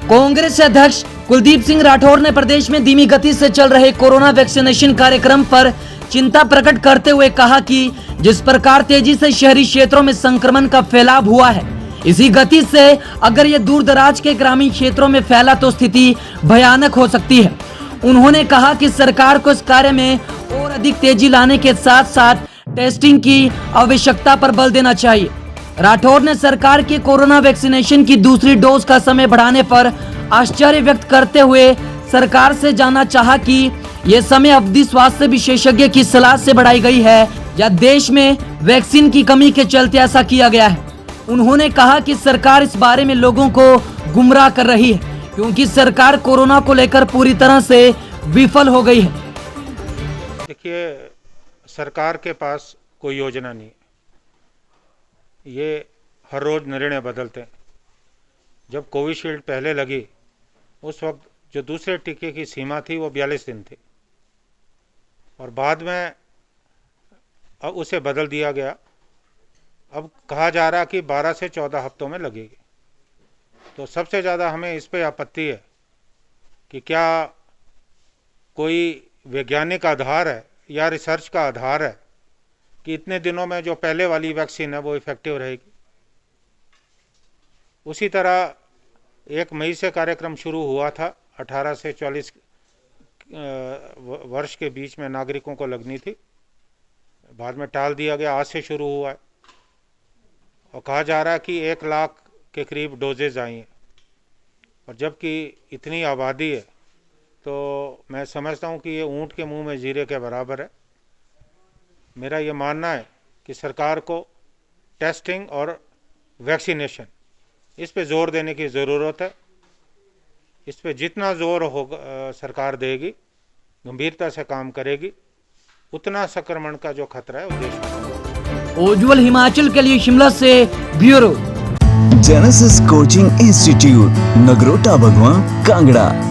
कांग्रेस अध्यक्ष कुलदीप सिंह राठौर ने प्रदेश में धीमी गति से चल रहे कोरोना वैक्सीनेशन कार्यक्रम पर चिंता प्रकट करते हुए कहा कि जिस प्रकार तेजी से शहरी क्षेत्रों में संक्रमण का फैलाव हुआ है, इसी गति से अगर ये दूर दराज के ग्रामीण क्षेत्रों में फैला तो स्थिति भयानक हो सकती है। उन्होंने कहा कि सरकार को इस कार्य में और अधिक तेजी लाने के साथ साथ टेस्टिंग की आवश्यकता पर बल देना चाहिए। राठौर ने सरकार के कोरोना वैक्सीनेशन की दूसरी डोज का समय बढ़ाने पर आश्चर्य व्यक्त करते हुए सरकार से जानना चाहा कि ये समय अवधि स्वास्थ्य विशेषज्ञ की सलाह से बढ़ाई गई है या देश में वैक्सीन की कमी के चलते ऐसा किया गया है। उन्होंने कहा कि सरकार इस बारे में लोगों को गुमराह कर रही है क्योंकि सरकार कोरोना को लेकर पूरी तरह से विफल हो गई है। देखिए, सरकार के पास कोई योजना नहीं, ये हर रोज निर्णय बदलते हैं। जब कोविशील्ड पहले लगी उस वक्त जो दूसरे टीके की सीमा थी वो 42 दिन थी और बाद में अब उसे बदल दिया गया। अब कहा जा रहा कि 12 से 14 हफ्तों में लगेगी। तो सबसे ज़्यादा हमें इस पे आपत्ति है कि क्या कोई वैज्ञानिक आधार है या रिसर्च का आधार है कि इतने दिनों में जो पहले वाली वैक्सीन है वो इफेक्टिव रहेगी। उसी तरह 1 मई से कार्यक्रम शुरू हुआ था, 18 से 44 वर्ष के बीच में नागरिकों को लगनी थी, बाद में टाल दिया गया, आज से शुरू हुआ है और कहा जा रहा है कि 1 लाख के करीब डोजेज आई हैं। और जबकि इतनी आबादी है तो मैं समझता हूँ कि ये ऊंट के मुंह में जीरे के बराबर है। मेरा ये मानना है कि सरकार को टेस्टिंग और वैक्सीनेशन इस पे जोर देने की ज़रूरत है। इस पे जितना जोर होगा सरकार देगी, गंभीरता से काम करेगी, उतना संक्रमण का जो खतरा है वो देश में। उज्ज्वल हिमाचल के लिए शिमला से bureau. Genesis coaching institute, Nagrota भगवान, कांगड़ा।